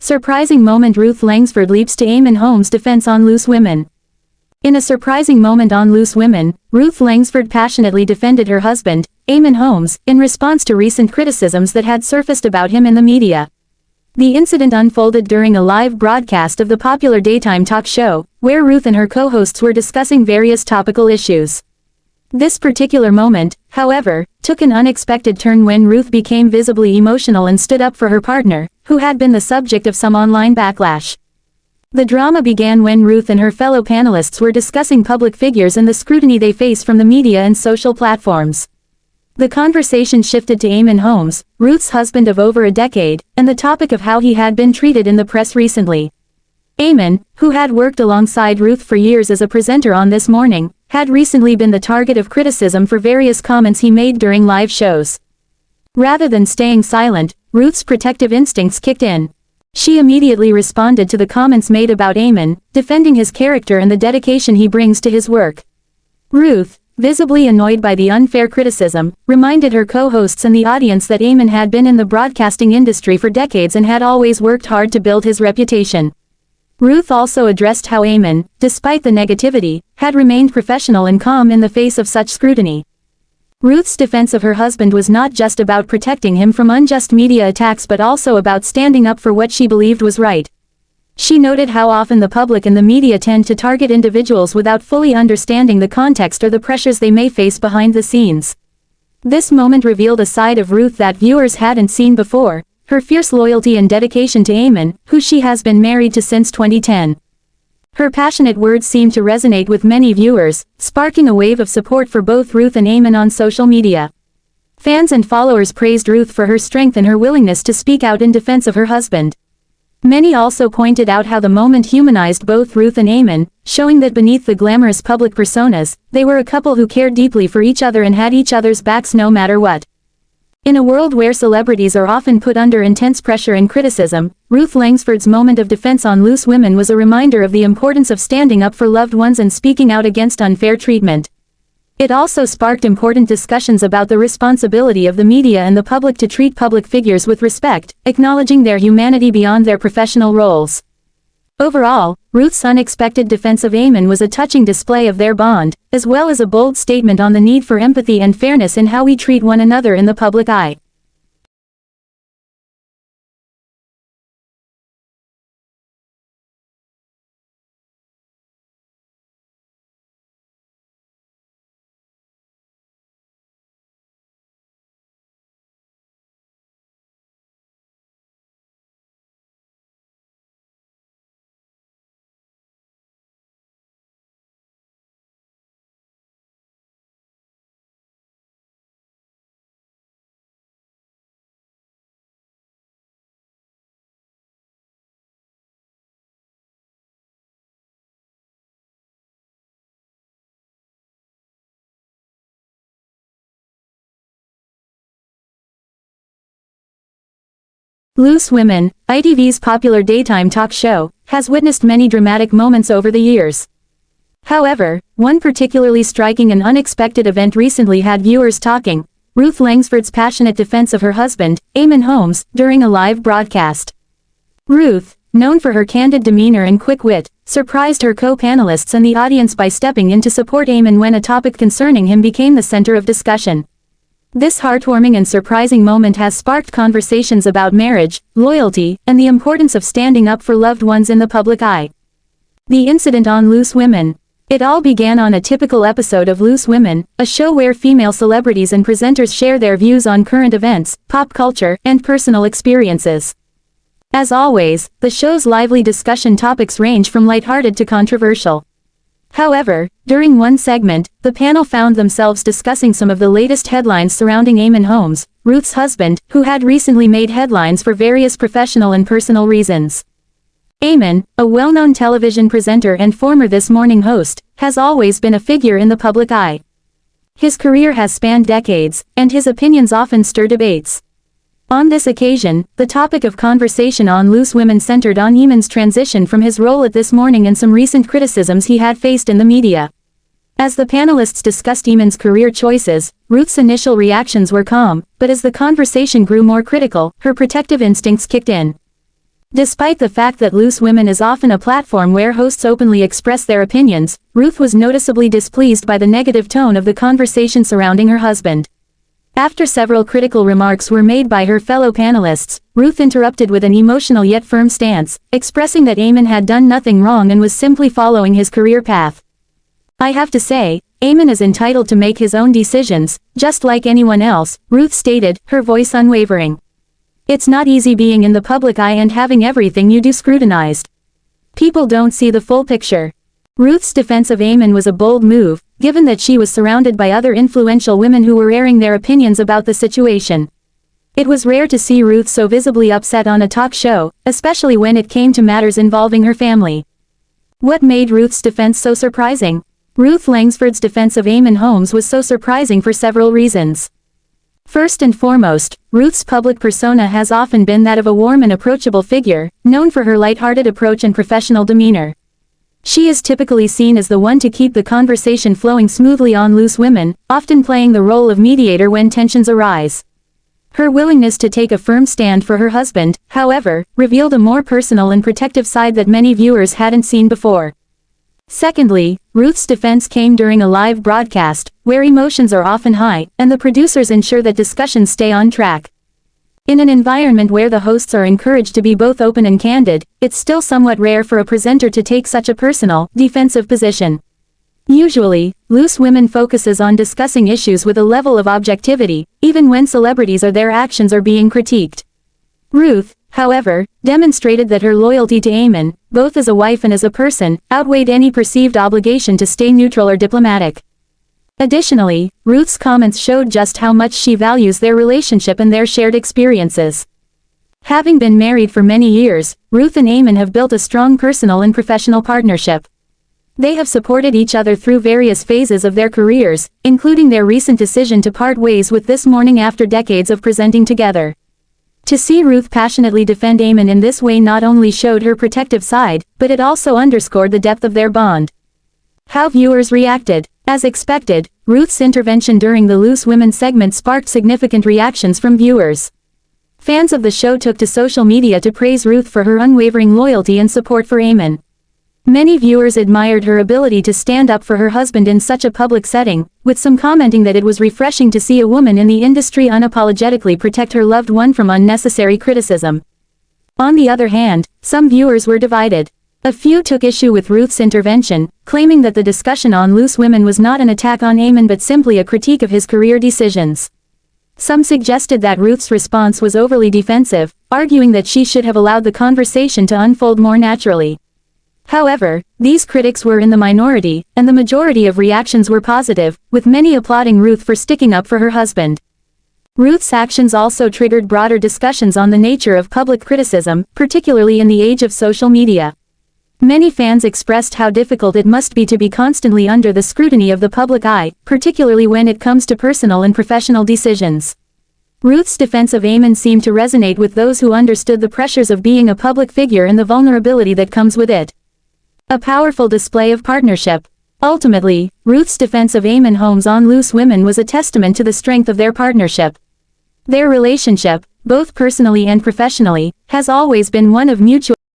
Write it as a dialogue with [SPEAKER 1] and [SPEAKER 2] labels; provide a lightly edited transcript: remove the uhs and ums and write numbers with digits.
[SPEAKER 1] Surprising moment: Ruth Langsford leaps to Eamon Holmes' defense on loose women. In a surprising moment on Loose Women, Ruth Langsford passionately defended her husband, Eamon Holmes, in response to recent criticisms that had surfaced about him in the media. The incident unfolded during a live broadcast of the popular daytime talk show, where Ruth and her co-hosts were discussing various topical issues. This particular moment, however, took an unexpected turn when Ruth became visibly emotional and stood up for her partner, who had been the subject of some online backlash. The drama began when Ruth and her fellow panelists were discussing public figures and the scrutiny they face from the media and social platforms. The conversation shifted to Eamon Holmes, Ruth's husband of over a decade, and the topic of how he had been treated in the press recently. Eamon, who had worked alongside Ruth for years as a presenter on This Morning, had recently been the target of criticism for various comments he made during live shows. Rather than staying silent, Ruth's protective instincts kicked in. She immediately responded to the comments made about Eamon, defending his character and the dedication he brings to his work. Ruth, visibly annoyed by the unfair criticism, reminded her co-hosts and the audience that Eamon had been in the broadcasting industry for decades and had always worked hard to build his reputation. Ruth also addressed how Eamon, despite the negativity, had remained professional and calm in the face of such scrutiny. Ruth's defense of her husband was not just about protecting him from unjust media attacks but also about standing up for what she believed was right. She noted how often the public and the media tend to target individuals without fully understanding the context or the pressures they may face behind the scenes. This moment revealed a side of Ruth that viewers hadn't seen before, her fierce loyalty and dedication to Eamon, who she has been married to since 2010. Her passionate words seemed to resonate with many viewers, sparking a wave of support for both Ruth and Eamon on social media. Fans and followers praised Ruth for her strength and her willingness to speak out in defense of her husband. Many also pointed out how the moment humanized both Ruth and Eamon, showing that beneath the glamorous public personas, they were a couple who cared deeply for each other and had each other's backs no matter what. In a world where celebrities are often put under intense pressure and criticism, Ruth Langsford's moment of defense on Loose Women was a reminder of the importance of standing up for loved ones and speaking out against unfair treatment. It also sparked important discussions about the responsibility of the media and the public to treat public figures with respect, acknowledging their humanity beyond their professional roles. Overall, Ruth's unexpected defense of Eamon was a touching display of their bond, as well as a bold statement on the need for empathy and fairness in how we treat one another in the public eye. Loose Women, ITV's popular daytime talk show, has witnessed many dramatic moments over the years. However, one particularly striking and unexpected event recently had viewers talking: Ruth Langsford's passionate defense of her husband, Eamon Holmes, during a live broadcast. Ruth, known for her candid demeanor and quick wit, surprised her co-panelists and the audience by stepping in to support Eamon when a topic concerning him became the center of discussion. This heartwarming and surprising moment has sparked conversations about marriage, loyalty, and the importance of standing up for loved ones in the public eye. The incident on Loose Women. It all began on a typical episode of Loose Women, a show where female celebrities and presenters share their views on current events, pop culture, and personal experiences. As always, the show's lively discussion topics range from lighthearted to controversial. However, during one segment, the panel found themselves discussing some of the latest headlines surrounding Eamon Holmes, Ruth's husband, who had recently made headlines for various professional and personal reasons. Eamon, a well-known television presenter and former This Morning host, has always been a figure in the public eye. His career has spanned decades, and his opinions often stir debates. On this occasion, the topic of conversation on Loose Women centered on Eamon's transition from his role at This Morning and some recent criticisms he had faced in the media. As the panelists discussed Eamon's career choices, Ruth's initial reactions were calm, but as the conversation grew more critical, her protective instincts kicked in. Despite the fact that Loose Women is often a platform where hosts openly express their opinions, Ruth was noticeably displeased by the negative tone of the conversation surrounding her husband. After several critical remarks were made by her fellow panelists, Ruth interrupted with an emotional yet firm stance, expressing that Eamon had done nothing wrong and was simply following his career path. "I have to say, Eamon is entitled to make his own decisions, just like anyone else," Ruth stated, her voice unwavering. "It's not easy being in the public eye and having everything you do scrutinized. People don't see the full picture." Ruth's defense of Eamon was a bold move, given that she was surrounded by other influential women who were airing their opinions about the situation. It was rare to see Ruth so visibly upset on a talk show, especially when it came to matters involving her family. What made Ruth's defense so surprising? Ruth Langsford's defense of Eamon Holmes was so surprising for several reasons. First and foremost, Ruth's public persona has often been that of a warm and approachable figure, known for her light-hearted approach and professional demeanor. She is typically seen as the one to keep the conversation flowing smoothly on Loose Women, often playing the role of mediator when tensions arise. Her willingness to take a firm stand for her husband, however, revealed a more personal and protective side that many viewers hadn't seen before. Secondly, Ruth's defense came during a live broadcast, where emotions are often high, and the producers ensure that discussions stay on track. In an environment where the hosts are encouraged to be both open and candid, it's still somewhat rare for a presenter to take such a personal, defensive position. Usually, Loose Women focuses on discussing issues with a level of objectivity, even when celebrities or their actions are being critiqued. Ruth, however, demonstrated that her loyalty to Eamon, both as a wife and as a person, outweighed any perceived obligation to stay neutral or diplomatic. Additionally, Ruth's comments showed just how much she values their relationship and their shared experiences. Having been married for many years, Ruth and Eamon have built a strong personal and professional partnership. They have supported each other through various phases of their careers, including their recent decision to part ways with This Morning after decades of presenting together. To see Ruth passionately defend Eamon in this way not only showed her protective side, but it also underscored the depth of their bond. How viewers reacted. As expected, Ruth's intervention during the Loose Women segment sparked significant reactions from viewers. Fans of the show took to social media to praise Ruth for her unwavering loyalty and support for Eamon. Many viewers admired her ability to stand up for her husband in such a public setting, with some commenting that it was refreshing to see a woman in the industry unapologetically protect her loved one from unnecessary criticism. On the other hand, some viewers were divided. A few took issue with Ruth's intervention, claiming that the discussion on Loose Women was not an attack on Eamon but simply a critique of his career decisions. Some suggested that Ruth's response was overly defensive, arguing that she should have allowed the conversation to unfold more naturally. However, these critics were in the minority, and the majority of reactions were positive, with many applauding Ruth for sticking up for her husband. Ruth's actions also triggered broader discussions on the nature of public criticism, particularly in the age of social media. Many fans expressed how difficult it must be to be constantly under the scrutiny of the public eye, particularly when it comes to personal and professional decisions. Ruth's defense of Eamon seemed to resonate with those who understood the pressures of being a public figure and the vulnerability that comes with it. A powerful display of partnership. Ultimately, Ruth's defense of Eamon Holmes on Loose Women was a testament to the strength of their partnership. Their relationship, both personally and professionally, has always been one of mutual